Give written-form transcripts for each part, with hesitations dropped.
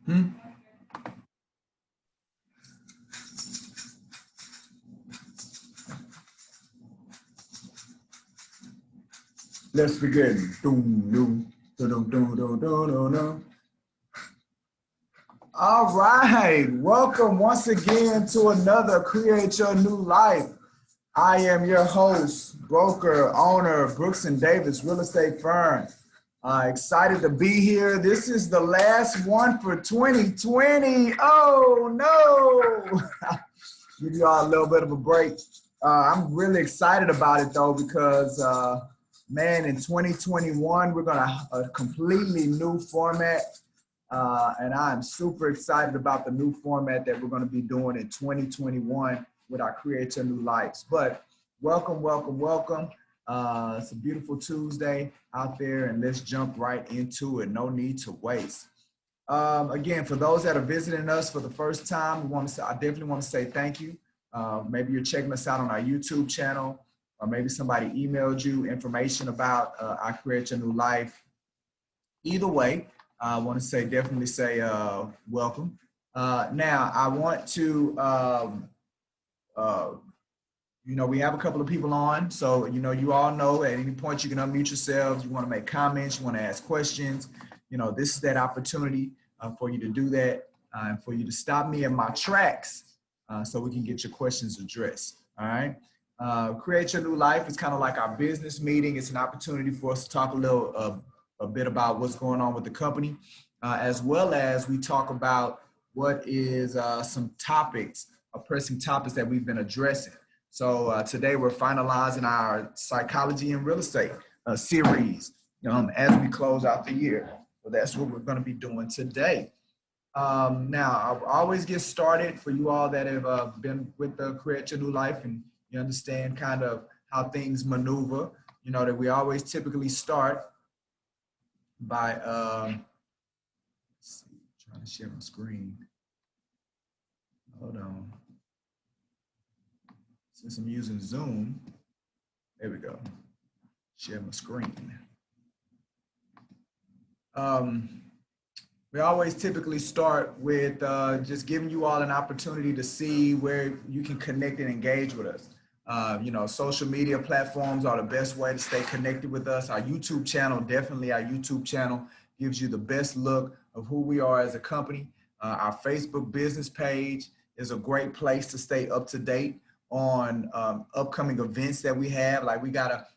Hmm? Let's begin. Doom, doom, doom, doom, doom, doom, doom, doom. All right. Welcome once again to another Create Your New Life. I am your host, broker, owner, Brooks and Davis Real Estate Firm. Excited to be here. This is the last one for 2020. Oh, no. Give you all a little bit of a break. I'm really excited about it, though, because, man, in 2021, we're going to a completely new format. And I'm super excited about the new format that we're going to be doing in 2021 with our Create Your New Lives. But welcome, welcome, welcome. It's a beautiful Tuesday out there, and let's jump right into it. No need to waste. Again, for those that are visiting us for the first time, I definitely want to say thank you. Maybe you're checking us out on our YouTube channel, or maybe somebody emailed you information about our Create Your New Life. Either way, I want to definitely say welcome. Now, I want to, we have a couple of people on. So, you all know at any point you can unmute yourselves. You want to make comments, you want to ask questions. This is that opportunity for you to do that and for you to stop me in my tracks so we can get your questions addressed. All right. Create Your New Life is kind of like our business meeting. It's an opportunity for us to talk a bit about what's going on with the company, as well as we talk about what is some topics, pressing topics that we've been addressing. So today we're finalizing our psychology and real estate series as we close out the year. So that's what we're going to be doing today. Now, I'll always get started for you all that have been with the Create Your New Life and you understand kind of how things maneuver, that we always typically start by, let's see, trying to share my screen. Hold on. Since I'm using Zoom, there we go. Share my screen. We always typically start with just giving you all an opportunity to see where you can connect and engage with us. Social media platforms are the best way to stay connected with us. Our YouTube channel, definitely our YouTube channel gives you the best look of who we are as a company. Our Facebook business page is a great place to stay up to date on upcoming events that we have. Like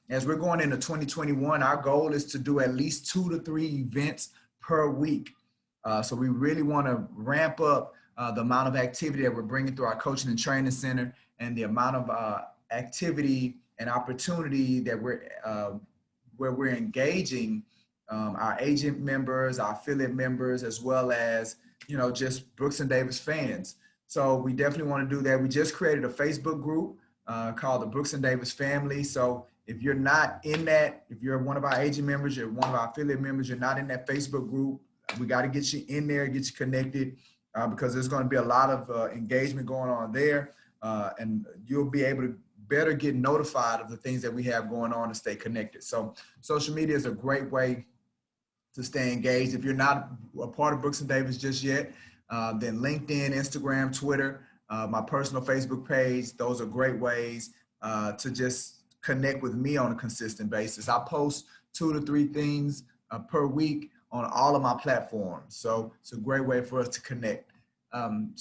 as we're going into 2021, our goal is to do at least 2 to 3 events per week. So we really want to ramp up the amount of activity that we're bringing through our coaching and training center and the amount of activity and opportunity that where we're engaging our agent members, our affiliate members, as well as, just Brooks and Davis fans. So we definitely want to do that. We just created a Facebook group called the Brooks and Davis Family. So if you're not in that, if you're one of our agent members, you're one of our affiliate members, you're not in that Facebook group, we got to get you in there, get you connected because there's going to be a lot of engagement going on there. And you'll be able to better get notified of the things that we have going on and stay connected. So social media is a great way to stay engaged. If you're not a part of Brooks and Davis just yet, then LinkedIn, Instagram, Twitter, my personal Facebook page, those are great ways to just connect with me on a consistent basis. I post 2 to 3 things per week on all of my platforms. So it's a great way for us to connect. And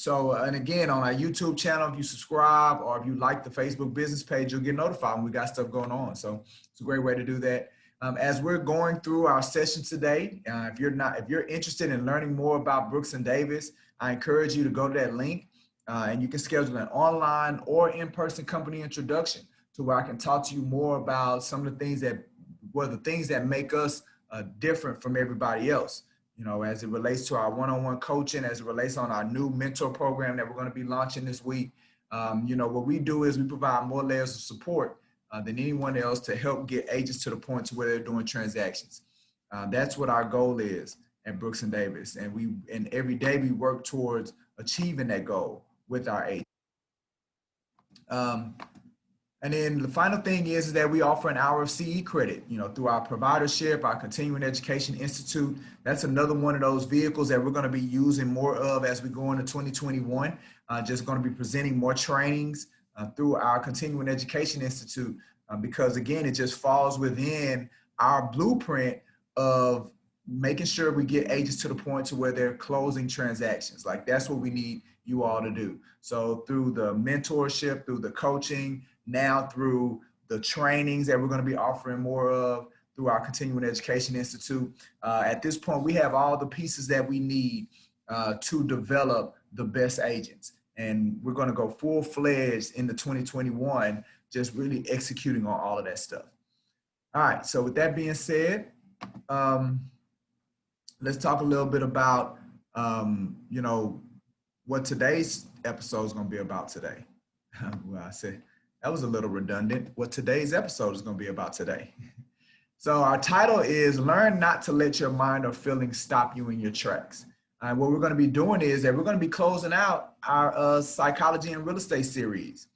again, on our YouTube channel, if you subscribe or if you like the Facebook business page, you'll get notified when we got stuff going on. So it's a great way to do that. As we're going through our session today, if you're interested in learning more about Brooks and Davis, I encourage you to go to that link and you can schedule an online or in-person company introduction to where I can talk to you more about some of the things that make us different from everybody else. As it relates to our one-on-one coaching, as it relates on our new mentor program that we're going to be launching this week. What we do is we provide more layers of support than anyone else to help get agents to the point to where they're doing transactions. That's what our goal is at Brooks and Davis. And every day we work towards achieving that goal with our agents. And then the final thing is that we offer an hour of CE credit, through our providership, our Continuing Education Institute. That's another one of those vehicles that we're going to be using more of as we go into 2021. Just going to be presenting more trainings through our Continuing Education Institute, because again, it just falls within our blueprint of making sure we get agents to the point to where they're closing transactions. Like that's what we need you all to do. So through the mentorship, through the coaching, now through the trainings that we're going to be offering more of through our Continuing Education Institute. At this point, we have all the pieces that we need to develop the best agents. And we're going to go full-fledged into 2021, just really executing on all of that stuff. All right, so with that being said, let's talk a little bit about, what today's episode is going to be about today. Well, I said, that was a little redundant. What today's episode is going to be about today. So our title is Learn Not to Let Your Mind or Feelings Stop You in Your Tracks. And what we're going to be doing is that we're going to be closing out our psychology and real estate series.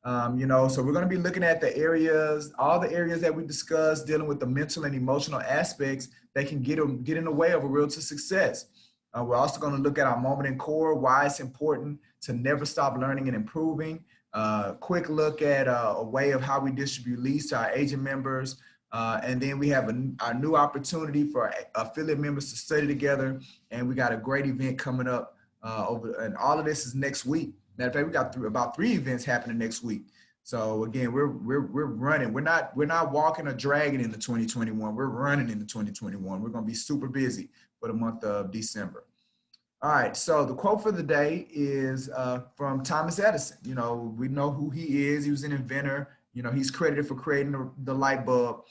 So we're going to be looking at the areas, all the areas that we discussed, dealing with the mental and emotional aspects that can get in the way of a realtor's success. We're also going to look at our moment in core, why it's important to never stop learning and improving. Quick look at a way of how we distribute leads to our agent members. And then we have our new opportunity for affiliate members to study together. And we got a great event coming up and all of this is next week. Matter of fact, we got about 3 events happening next week. So again, we're running. We're not walking or dragging into 2021. We're running into 2021. We're going to be super busy for the month of December. All right, so the quote for the day is from Thomas Edison. We know who he is. He was an inventor. He's credited for creating the light bulb.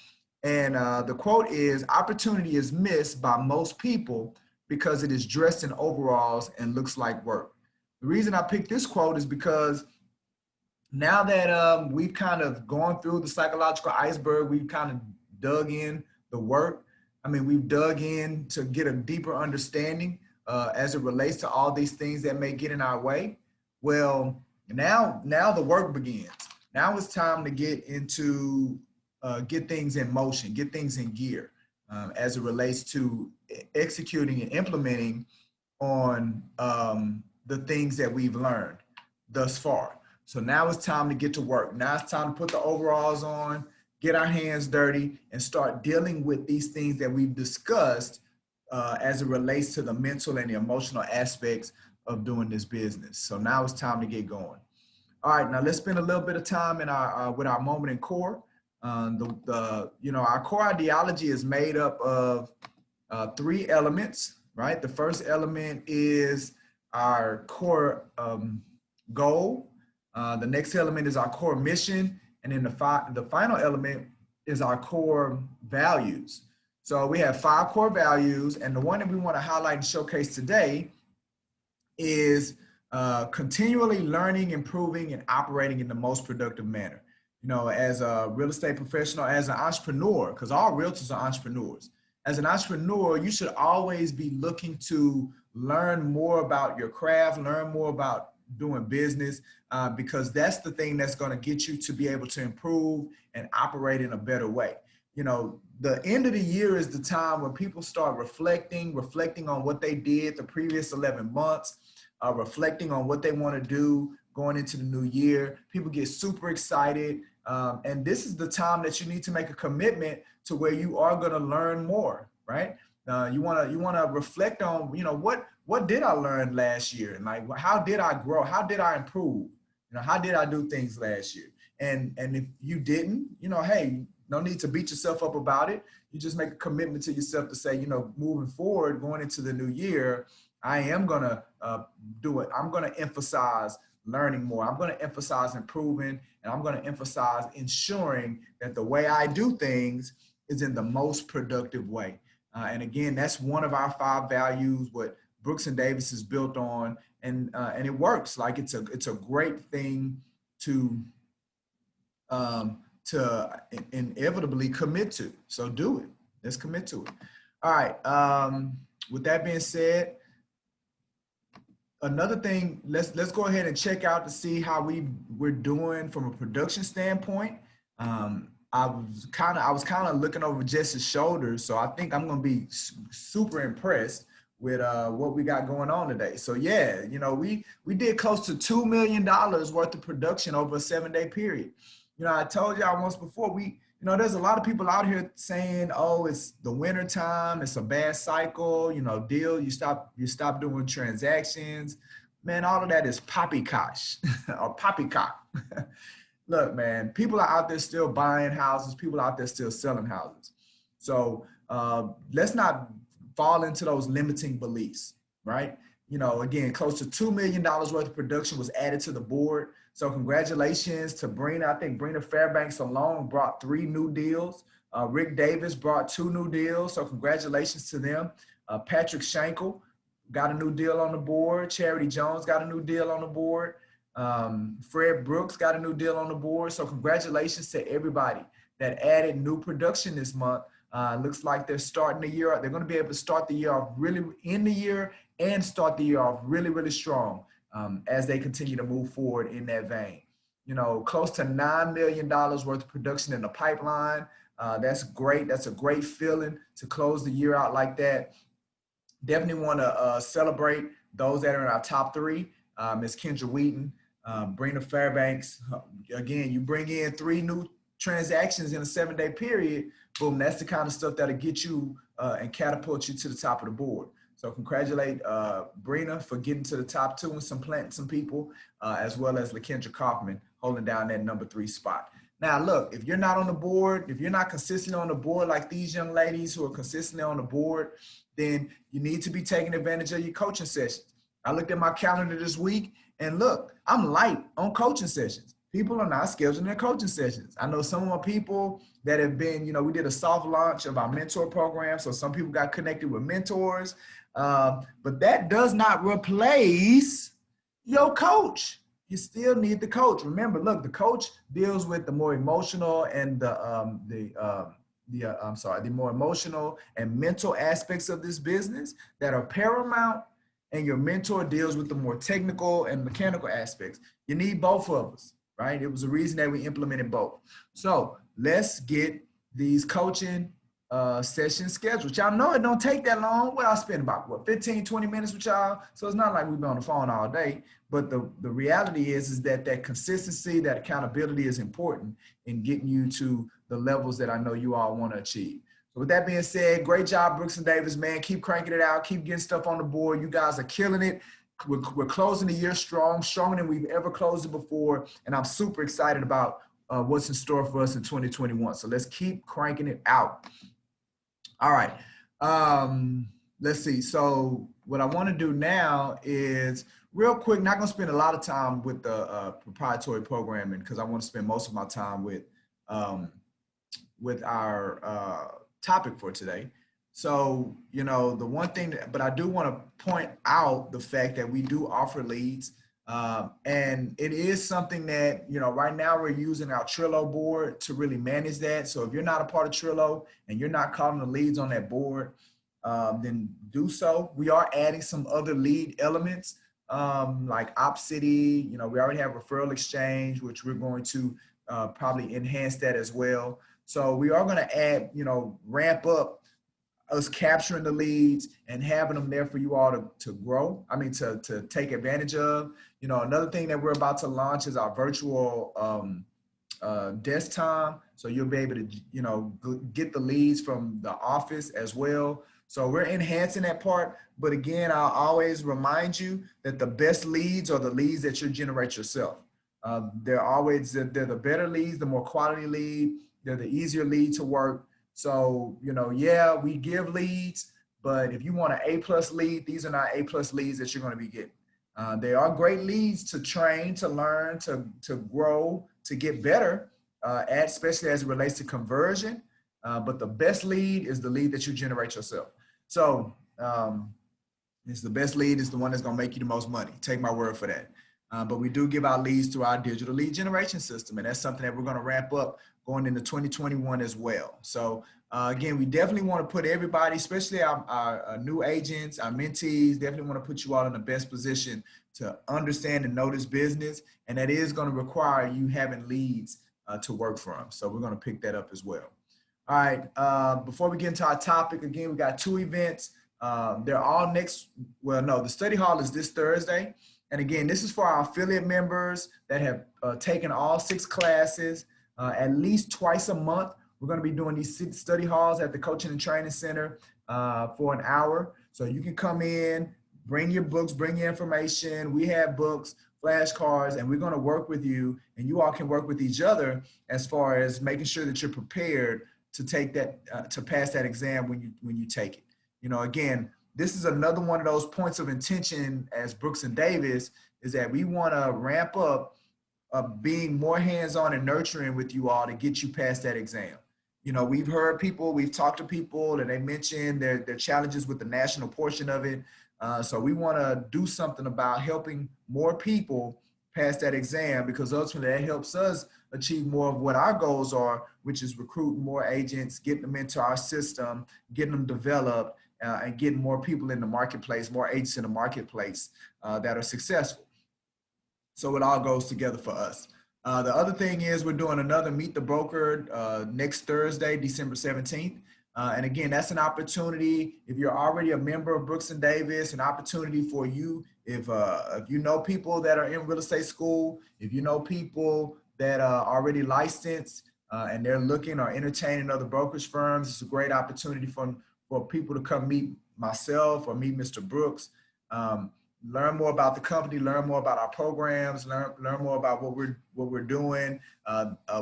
And the quote is, opportunity is missed by most people because it is dressed in overalls and looks like work. The reason I picked this quote is because now that we've kind of gone through the psychological iceberg, we've kind of dug in the work. We've dug in to get a deeper understanding as it relates to all these things that may get in our way. Well, now the work begins. Now it's time to get into, get things in motion, get things in gear as it relates to executing and implementing on the things that we've learned thus far. So now it's time to get to work. Now it's time to put the overalls on, get our hands dirty, and start dealing with these things that we've discussed as it relates to the mental and the emotional aspects of doing this business. So now it's time to get going. All right, now let's spend a little bit of time in our with our moment in core. Our core ideology is made up of 3 elements, right? The first element is our core goal. The next element is our core mission. And then the final element is our core values. So we have 5 core values, and the one that we want to highlight and showcase today is continually learning, improving, and operating in the most productive manner. As a real estate professional, as an entrepreneur, because all realtors are entrepreneurs. As an entrepreneur, you should always be looking to learn more about your craft, learn more about doing business, because that's the thing that's going to get you to be able to improve and operate in a better way. The end of the year is the time when people start reflecting on what they did the previous 11 months, reflecting on what they want to do going into the new year. People get super excited. And this is the time that you need to make a commitment to where you are going to learn more, right? You want to reflect on, what did I learn last year? And like, how did I grow? How did I improve? How did I do things last year? And if you didn't, hey, no need to beat yourself up about it. You just make a commitment to yourself to say, moving forward, going into the new year, I am going to do it. I'm going to emphasize learning more. I'm going to emphasize improving, and I'm going to emphasize ensuring that the way I do things is in the most productive way. And again, that's one of our 5 values, what Brooks and Davis is built on, and it works. Like it's a great thing to inevitably commit to. So do it. Let's commit to it. All right. With that being said, another thing, let's go ahead and check out to see how we're doing from a production standpoint. I was kind of looking over Jesse's shoulders, so I think I'm going to be super impressed with what we got going on today. So yeah, you know, we did close to $2 million worth of production over a 7-day period. You know, I told y'all once before, you know, there's a lot of people out here saying, oh, it's the winter time, it's a bad cycle, you know, you stop doing transactions. Man, all of that is poppycock or poppycock. Look, man, people are out there still buying houses, people out there still selling houses. So let's not fall into those limiting beliefs, right? You know, again, close to $2 million worth of production was added to the board. So congratulations to Brina. I think Brina Fairbanks alone brought 3 new deals. Rick Davis brought 2 new deals. So congratulations to them. Patrick Schenkel got a new deal on the board. Charity Jones got a new deal on the board. Fred Brooks got a new deal on the board. So congratulations to everybody that added new production this month. Looks like they're starting the year. They're going to be able to start the year off really in the year and start the year off really, really strong as they continue to move forward in that vein. You know, close to $9 million worth of production in the pipeline. That's great. That's a great feeling to close the year out like that. Definitely want to celebrate those that are in our top 3. Ms. Kendra Wheaton, Brina Fairbanks. Again, you bring in 3 new transactions in a 7-day period. Boom, that's the kind of stuff that'll get you and catapult you to the top of the board. So congratulate Brina for getting to the top 2 and planting some people, as well as LaKendra Kaufman holding down that number 3 spot. Now, look, if you're not on the board, if you're not consistently on the board like these young ladies who are consistently on the board, then you need to be taking advantage of your coaching sessions. I looked at my calendar this week and look, I'm light on coaching sessions. People are not scheduling their coaching sessions. I know some of my people that have been, you know, we did a soft launch of our mentor program. So some people got connected with mentors, but that does not replace your coach. You still need the coach. Remember, look, the coach deals with the more emotional and the more emotional and mental aspects of this business that are paramount, and your mentor deals with the more technical and mechanical aspects. You need both of us, right? It was the reason that we implemented both. So let's get these coaching sessions scheduled. Y'all know it don't take that long. What I spend about 15, 20 minutes with y'all. So it's not like we've been on the phone all day, but the reality is that consistency, that accountability is important in getting you to the levels that I know you all want to achieve. So with that being said, great job, Brooks and Davis, man. Keep cranking it out. Keep getting stuff on the board. You guys are killing it. We're closing the year strong, stronger than we've ever closed it before. And I'm super excited about what's in store for us in 2021. So let's keep cranking it out. All right. Let's see. So what I want to do now is real quick, not going to spend a lot of time with the proprietary programming because I want to spend most of my time with our topic for today. So, you know, the one thing, but I do want to point out the fact that we do offer leads. And it is something that, you know, right now we're using our Trello board to really manage that. So if you're not a part of Trello and you're not calling the leads on that board, then do so. We are adding some other lead elements like OpCity. You know, we already have Referral Exchange, which we're going to probably enhance that as well. So we are going to add, you know, ramp up us capturing the leads and having them there for you all to grow. I mean, to take advantage of. You know, another thing that we're about to launch is our virtual desk time. So you'll be able to, you know, get the leads from the office as well. So we're enhancing that part. But again, I'll always remind you that the best leads are the leads that you generate yourself. They're the better leads, the more quality lead. They're the easier lead to work. So, you know, yeah, we give leads, but if you want an A+ lead, these are not A+ leads that you're going to be getting. They are great leads to train, to learn, to grow, to get better, especially as it relates to conversion. But the best lead is the lead that you generate yourself. So it's the best lead is the one that's going to make you the most money. Take my word for that. But we do give out leads through our digital lead generation system. And that's something that we're going to ramp up going into 2021 as well. So again, we definitely want to put everybody, especially our new agents, our mentees, definitely want to put you all in the best position to understand and know this business. And that is going to require you having leads to work from. So we're going to pick that up as well. All right, before we get into our topic, again, we got 2 events. They're all the study hall is this Thursday. And again, this is for our affiliate members that have taken all 6 classes at least twice a month. We're going to be doing these 6 study halls at the Coaching and Training Center for an hour. So you can come in, bring your books, bring your information. We have books, flashcards, and we're going to work with you, and you all can work with each other as far as making sure that you're prepared to take that, to pass that exam when you take it. You know, again, this is another one of those points of intention as Brooks and Davis, is that we want to ramp up being more hands-on and nurturing with you all to get you past that exam. You know, we've talked to people, and they mentioned their challenges with the national portion of it. So we want to do something about helping more people pass that exam, because ultimately that helps us achieve more of what our goals are, which is recruiting more agents, getting them into our system, getting them developed, and getting more people in the marketplace, more agents in the marketplace that are successful. So it all goes together for us. The other thing is we're doing another Meet the Broker next Thursday, December 17th. And again, that's an opportunity. If you're already a member of Brooks and Davis, an opportunity for you. If you know people that are in real estate school, if you know people that are already licensed and they're looking or entertaining other brokerage firms, it's a great opportunity for people to come meet myself or meet Mr. Brooks. Learn more about the company, learn more about our programs, learn more about what we're doing.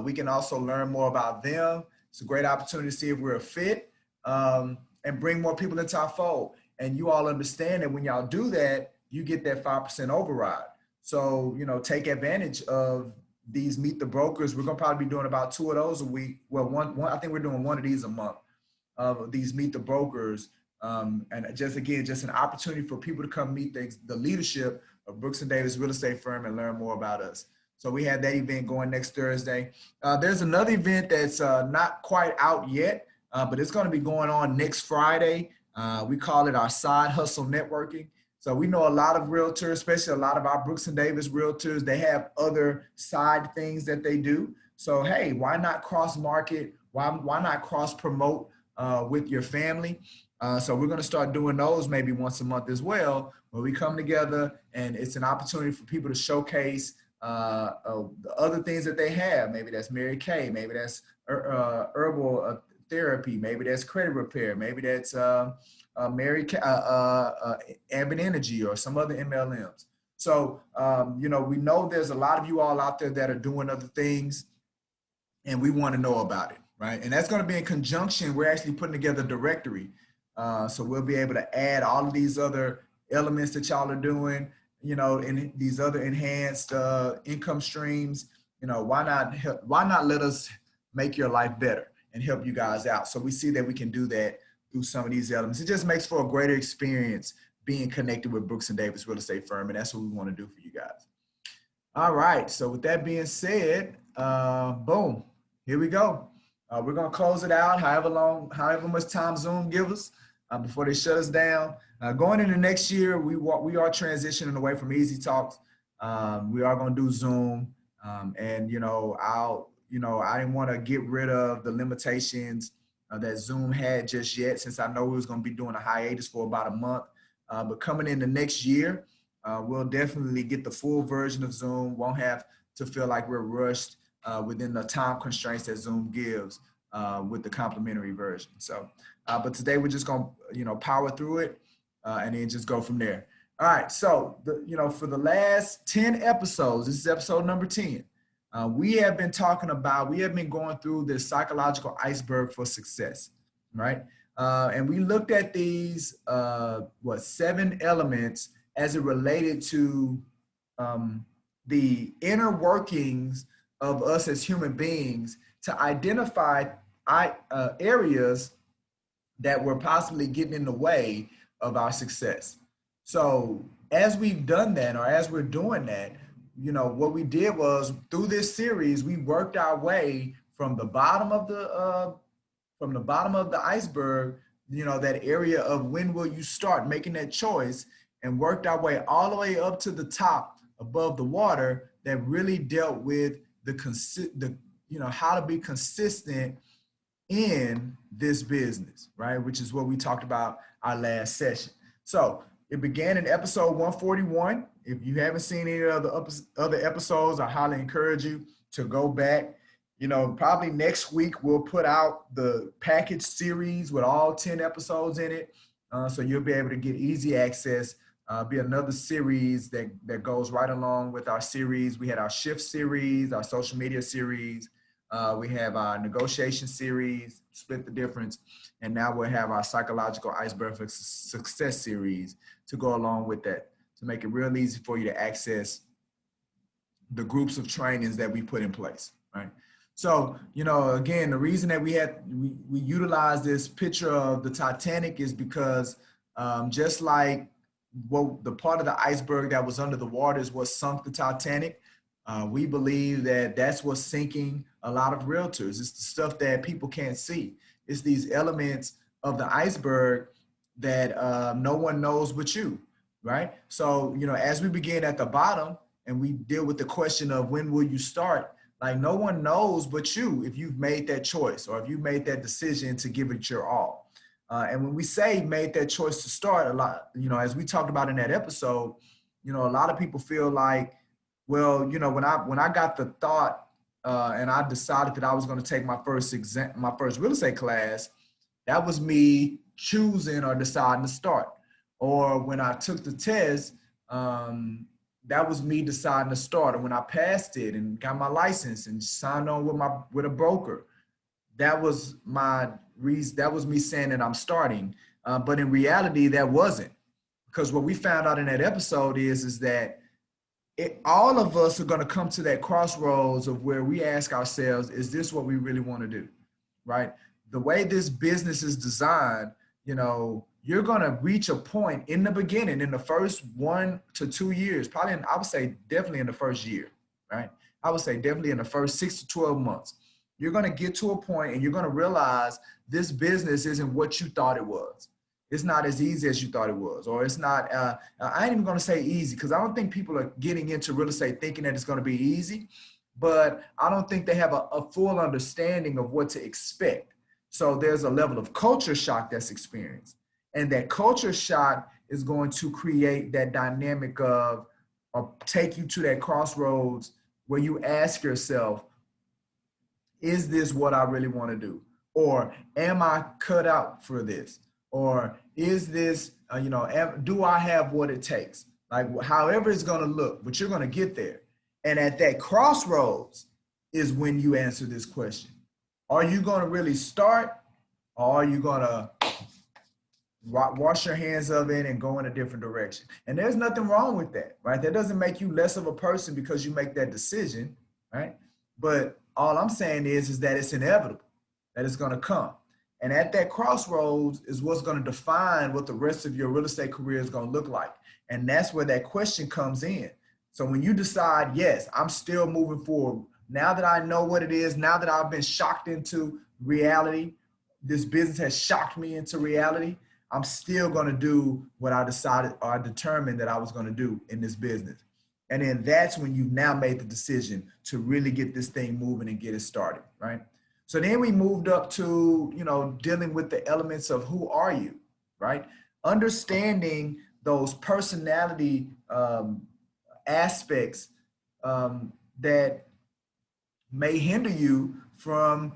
We can also learn more about them. It's a great opportunity to see if we're a fit and bring more people into our fold. And you all understand that when y'all do that, you get that 5% override. So, you know, take advantage of these Meet the Brokers. We're gonna probably be doing about 2 of those a week. Well, one I think we're doing 1 of these a month of these Meet the Brokers. And just an opportunity for people to come meet the leadership of Brooks and Davis Real Estate Firm and learn more about us. So we have that event going next Thursday. There's another event that's not quite out yet, but it's going to be going on next Friday. We call it our Side Hustle Networking. So we know a lot of realtors, especially a lot of our Brooks and Davis realtors, they have other side things that they do. So, hey, why not cross market? Why not cross promote with your family? So we're going to start doing those maybe once a month as well, where we come together and it's an opportunity for people to showcase the other things that they have. Maybe that's Mary Kay, maybe that's herbal therapy, maybe that's credit repair, maybe that's Ambient Energy or some other MLMs. So, you know, we know there's a lot of you all out there that are doing other things and we want to know about it, right? And that's going to be in conjunction. We're actually putting together a directory. So we'll be able to add all of these other elements that y'all are doing, you know, in these other enhanced income streams. You know, why not let us make your life better and help you guys out? So we see that we can do that through some of these elements. It just makes for a greater experience being connected with Brooks and Davis Real Estate Firm, and that's what we want to do for you guys. All right, so with that being said, boom, here we go. We're gonna close it out however much time Zoom gives us before they shut us down. Going into next year, we are transitioning away from Easy Talks. We are gonna do Zoom, and I didn't want to get rid of the limitations that Zoom had just yet, since I know we was gonna be doing a hiatus for about a month. But coming into next year, we'll definitely get the full version of Zoom. Won't have to feel like we're rushed within the time constraints that Zoom gives with the complimentary version. So, but today we're just gonna, power through it and then just go from there. All right. So, for the last 10 episodes, this is episode number 10. We have been going through this psychological iceberg for success, right? And we looked at these, 7 elements as it related to the inner workings of us as human beings to identify areas that were possibly getting in the way of our success. So as we've done that, or as we're doing that, you know, what we did was through this series, we worked our way from the bottom of the iceberg, you know, that area of when will you start making that choice, and worked our way all the way up to the top above the water that really dealt with the you know, how to be consistent in this business, right? Which is what we talked about our last session. So it began in episode 141. If you haven't seen any of the other episodes, I highly encourage you to go back. You know, probably next week we'll put out the package series with all 10 episodes in it. So you'll be able to get easy access. Be another series that goes right along with our series. We had our shift series, our social media series. We have our negotiation series, split the difference. And now we'll have our psychological iceberg for success series to go along with that, to make it real easy for you to access the groups of trainings that we put in place, right? So, you know, again, the reason that we utilize this picture of the Titanic is because just like what the part of the iceberg that was under the water is what sunk the Titanic, we believe that that's what's sinking a lot of realtors. It's the stuff that people can't see. It's these elements of the iceberg that no one knows but you, right? So, you know, as we begin at the bottom and we deal with the question of when will you start, like no one knows but you if you've made that choice or if you made that decision to give it your all. And when we say made that choice to start, a lot, you know, as we talked about in that episode, you know, a lot of people feel like, well, you know, when I got the thought and I decided that I was going to take my first real estate class, that was me choosing or deciding to start. Or when I took the test, that was me deciding to start. And when I passed it and got my license and signed on with a broker, that was my reason. That was me saying that I'm starting. But in reality, that wasn't, because what we found out in that episode is that all of us are going to come to that crossroads of where we ask ourselves, is this what we really want to do, right? The way this business is designed, you know, you're going to reach a point in the beginning, in the first 1 to 2 years, probably, I would say definitely in the first year, right? I would say definitely in the first 6 to 12 months, you're going to get to a point and you're going to realize this business isn't what you thought it was. It's not as easy as you thought it was, or it's not, I ain't even going to say easy, because I don't think people are getting into real estate thinking that it's going to be easy, but I don't think they have a full understanding of what to expect. So there's a level of culture shock that's experienced. And that culture shock is going to create that dynamic of, or take you to that crossroads where you ask yourself, is this what I really want to do? Or am I cut out for this? Or is this, you know, do I have what it takes? Like however it's going to look, but you're going to get there. And at that crossroads is when you answer this question. Are you going to really start, or are you going to wash your hands of it and go in a different direction? And there's nothing wrong with that, right? That doesn't make you less of a person because you make that decision, right? But all I'm saying is that it's inevitable, that it's going to come. And at that crossroads is what's going to define what the rest of your real estate career is going to look like. And that's where that question comes in. So when you decide, yes, I'm still moving forward, now that I know what it is, now that I've been shocked into reality, this business has shocked me into reality, I'm still going to do what I decided or I determined that I was going to do in this business. And then that's when you've now made the decision to really get this thing moving and get it started, right? So then we moved up to, you know, dealing with the elements of who are you, right? Understanding those personality aspects that may hinder you from,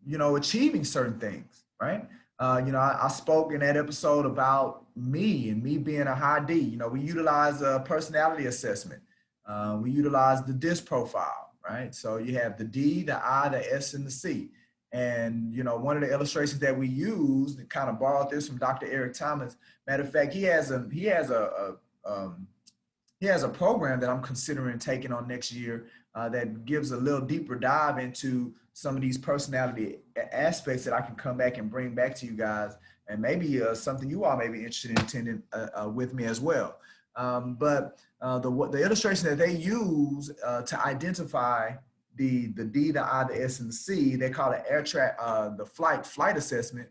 you know, achieving certain things, right? You know, I spoke in that episode about me and me being a high D. You know, we utilize a personality assessment. We utilize the DISC profile, right? So you have the D, the I, the S, and the C. And, you know, one of the illustrations that we use, and kind of borrowed this from Dr. Eric Thomas. Matter of fact, he has a program that I'm considering taking on next year that gives a little deeper dive into some of these personality aspects that I can come back and bring back to you guys, and maybe something you all may be interested in attending with me as well. The illustration that they use to identify the D, the I, the S, and the C, they call it the flight assessment.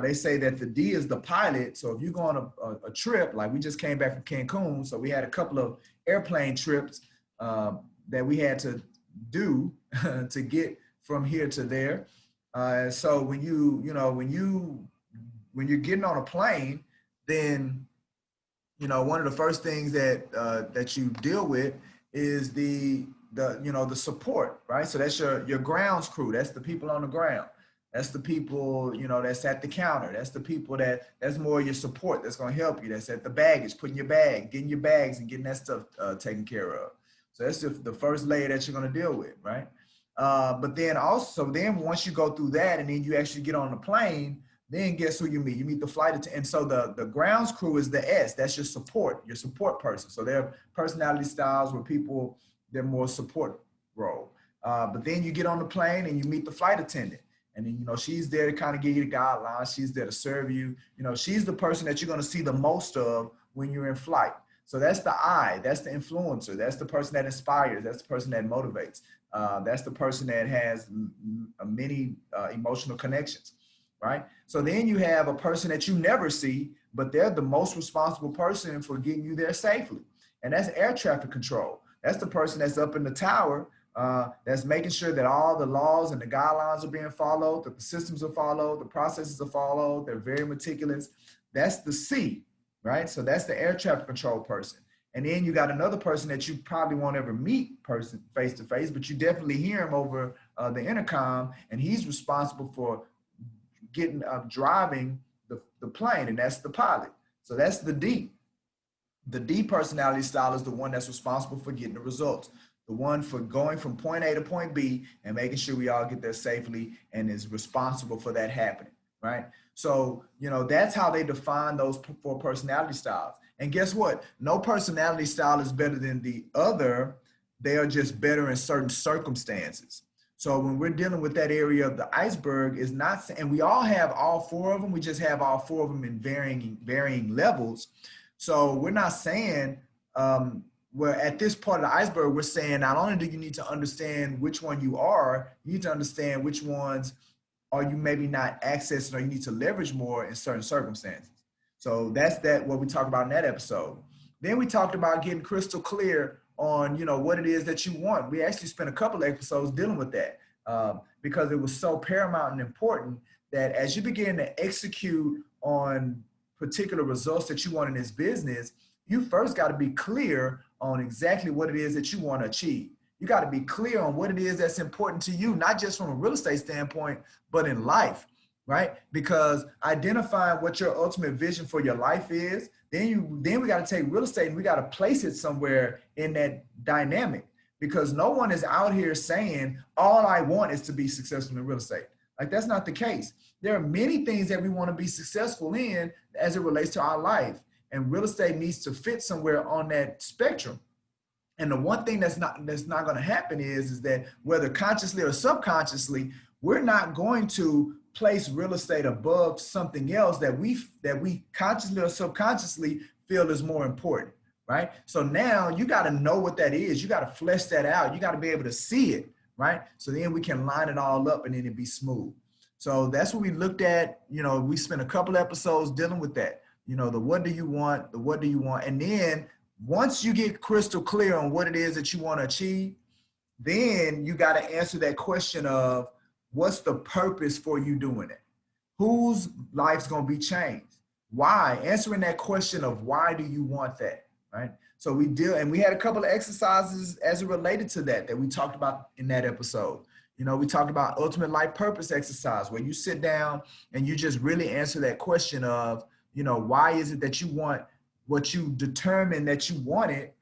They say that the D is the pilot. So if you go on a trip, like we just came back from Cancun, so we had a couple of airplane trips that we had to do to get from here to there. So when you're getting on a plane, then one of the first things that you deal with is the support, right? So that's your grounds crew. That's the people on the ground. That's the people, that's at the counter. That's the people that's more your support that's going to help you. That's at the baggage, putting your bag, getting your bags and getting that stuff taken care of. So that's the first layer that you're going to deal with, right? But then once you go through that and then you actually get on the plane, then guess who you meet? You meet the flight attendant. And so the grounds crew is the S. That's your support person. So their personality styles where people, they're more support role. But then you get on the plane and you meet the flight attendant. And then, she's there to kind of give you the guidelines. She's there to serve you. She's the person that you're going to see the most of when you're in flight. So that's the I, that's the influencer. That's the person that inspires. That's the person that motivates. That's the person that has many emotional connections, right? So then you have a person that you never see, but they're the most responsible person for getting you there safely. And that's air traffic control. That's the person that's up in the tower that's making sure that all the laws and the guidelines are being followed, that the systems are followed, the processes are followed. They're very meticulous. That's the C, right? So that's the air traffic control person. And then you got another person that you probably won't ever meet face to face, but you definitely hear him over the intercom, and he's responsible for driving the plane, and that's the pilot. So that's the D. The D personality style is the one that's responsible for getting the results. The one for going from point A to point B and making sure we all get there safely and is responsible for that happening, right? So, that's how they define those four personality styles. And guess what? No personality style is better than the other. They are just better in certain circumstances. So when we're dealing with that area of the iceberg, is not, and we all have all four of them. We just have all four of them in varying levels. So we're not saying, where at this part of the iceberg, we're saying not only do you need to understand which one you are, you need to understand which ones are you maybe not accessing or you need to leverage more in certain circumstances. So that's what we talked about in that episode. Then we talked about getting crystal clear on, what it is that you want. We actually spent a couple of episodes dealing with that because it was so paramount and important that as you begin to execute on particular results that you want in this business, you first got to be clear on exactly what it is that you want to achieve. You got to be clear on what it is that's important to you, not just from a real estate standpoint, but in life, right? Because identifying what your ultimate vision for your life is, then we got to take real estate and we got to place it somewhere in that dynamic, because no one is out here saying, all I want is to be successful in real estate. Like, that's not the case. There are many things that we want to be successful in as it relates to our life. And real estate needs to fit somewhere on that spectrum. And the one thing that's not going to happen is that whether consciously or subconsciously, we're not going to place real estate above something else that we consciously or subconsciously feel is more important, right? So now you got to know what that is. You got to flesh that out. You got to be able to see it, right? So then we can line it all up and then it be smooth. So that's what we looked at. We spent a couple episodes dealing with that. The what do you want, and then once you get crystal clear on what it is that you want to achieve, then you got to answer that question of what's the purpose for you doing it? Whose life's going to be changed? Why? Answering that question of why do you want that, right? So we had a couple of exercises as it related to that we talked about in that episode. We talked about ultimate life purpose exercise, where you sit down and you just really answer that question of, why is it that you want what you determine that you want it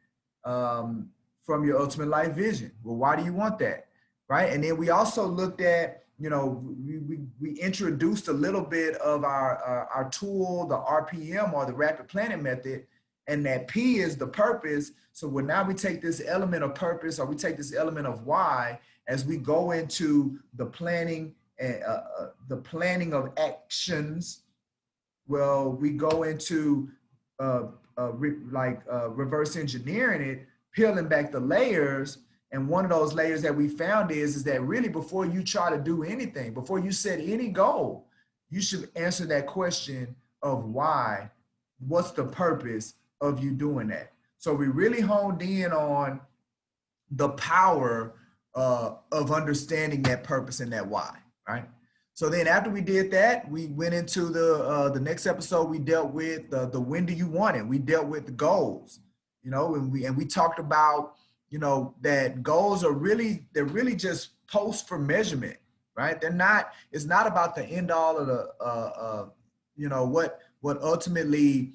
from your ultimate life vision? Well, why do you want that, right? And then we also looked at, we introduced a little bit of our tool, the RPM, or the rapid planning method, and that P is the purpose. So now we take this element of purpose, or we take this element of why, as we go into the planning of actions. Well, we go into reverse engineering it, peeling back the layers. And one of those layers that we found is that really before you try to do anything, before you set any goal, you should answer that question of why. What's the purpose of you doing that? So we really honed in on the power of understanding that purpose and that why, right? So then after we did that, we went into the next episode. We dealt with the when do you want it? We dealt with the goals, you know, and we talked about, you know, that goals are they're really just posts for measurement, right? They're not. It's not about the end all of the you know what ultimately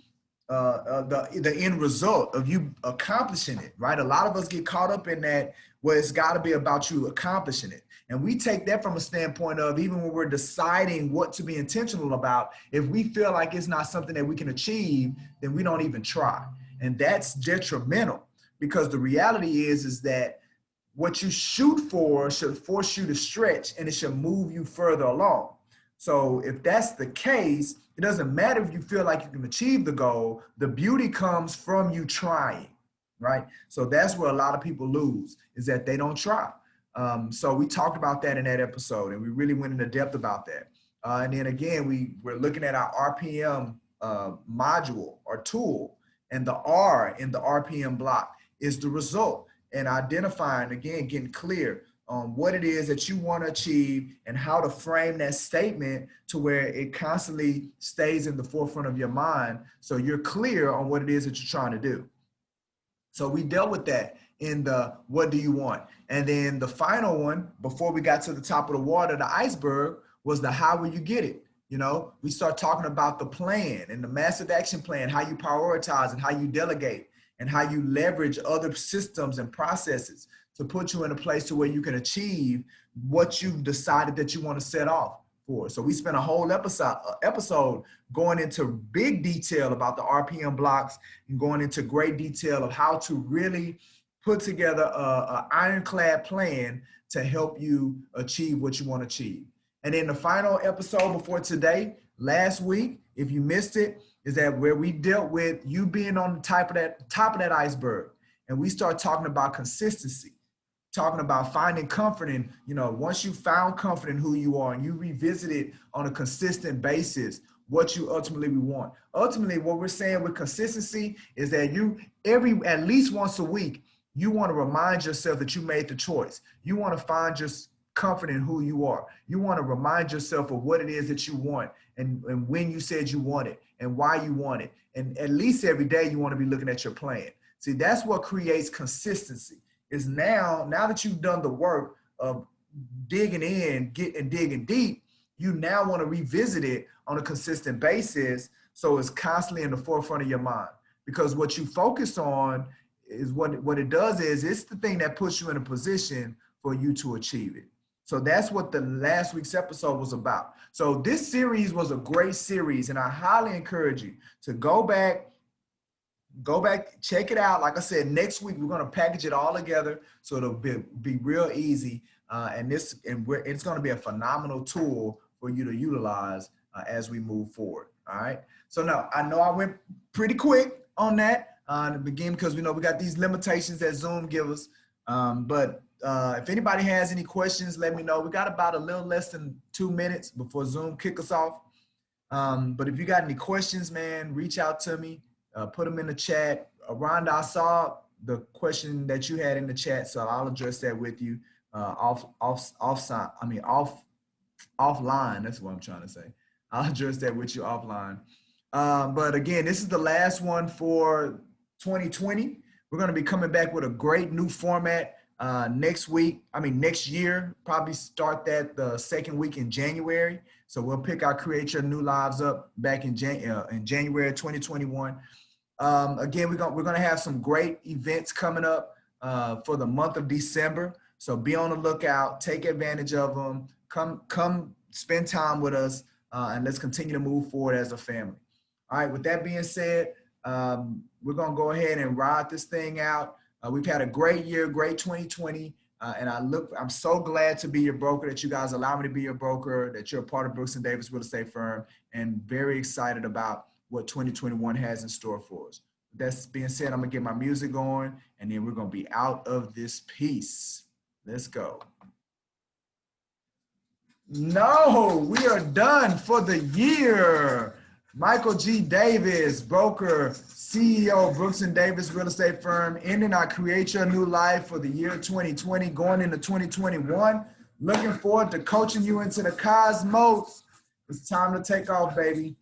the end result of you accomplishing it, right? A lot of us get caught up in that where it's got to be about you accomplishing it. And we take that from a standpoint of even when we're deciding what to be intentional about, if we feel like it's not something that we can achieve, then we don't even try. And that's detrimental because the reality is that what you shoot for should force you to stretch and it should move you further along. So if that's the case, it doesn't matter if you feel like you can achieve the goal. The beauty comes from you trying, right? So that's where a lot of people lose, is that they don't try. So we talked about that in that episode, and we really went into depth about that. And then again, we're looking at our RPM module or tool, and the R in the RPM block is the result, and identifying, again, getting clear on what it is that you want to achieve and how to frame that statement to where it constantly stays in the forefront of your mind so you're clear on what it is that you're trying to do. So we dealt with that in the what do you want? And then the final one, before we got to the top of the water, the iceberg, was the how will you get it? You know, we start talking about the plan and the massive action plan, how you prioritize and how you delegate and how you leverage other systems and processes to put you in a place to where you can achieve what you've decided that you want to set off for. So we spent a whole episode going into big detail about the RPM blocks and going into great detail of how to really put together an ironclad plan to help you achieve what you want to achieve. And then the final episode before today, last week, if you missed it, is that where we dealt with you being on the top of that iceberg. And we start talking about consistency, talking about finding comfort in, you know, once you found comfort in who you are and you revisit it on a consistent basis, what you ultimately want. Ultimately, what we're saying with consistency is that you at least once a week, you want to remind yourself that you made the choice. You want to find your comfort in who you are. You want to remind yourself of what it is that you want and when you said you want it and why you want it. And at least every day you want to be looking at your plan. See, that's what creates consistency. Is now that you've done the work of digging in, digging deep, you now want to revisit it on a consistent basis so it's constantly in the forefront of your mind. Because what you focus on is what it does is it's the thing that puts you in a position for you to achieve it. So that's what the last week's episode was about. So this series was a great series, and I highly encourage you to go back, check it out. Like I said, next week we're going to package it all together so it'll be real easy. And it's going to be a phenomenal tool for you to utilize as we move forward. All right. So now I know I went pretty quick on that in the beginning because we know we got these limitations that Zoom give us. But if anybody has any questions, let me know. We got about a little less than 2 minutes before Zoom kick us off. But if you got any questions, man, reach out to me. Put them in the chat. Rhonda, I saw the question that you had in the chat, so I'll address that with you offline. That's what I'm trying to say. I'll address that with you offline. But again, this is the last one for 2020. We're going to be coming back with a great new format next year. Probably start that the second week in January. So we'll pick our Create Your New Lives up back in January 2021. Again, we're going to have some great events coming up for the month of December. So be on the lookout, take advantage of them, come spend time with us, and let's continue to move forward as a family. All right, with that being said, we're going to go ahead and ride this thing out. We've had a great year, great 2020. And I'm so glad to be your broker, that you guys allow me to be your broker, that you're a part of Brooks & Davis Real Estate Firm, and very excited about what 2021 has in store for us. That's being said, I'm gonna get my music going, and then we're gonna be out of this piece. Let's go. No, we are done for the year. Michael G. Davis, broker, CEO, Brooks and Davis Real Estate Firm, ending our Create Your New Life for the year 2020, going into 2021. Looking forward to coaching you into the cosmos. It's time to take off, baby.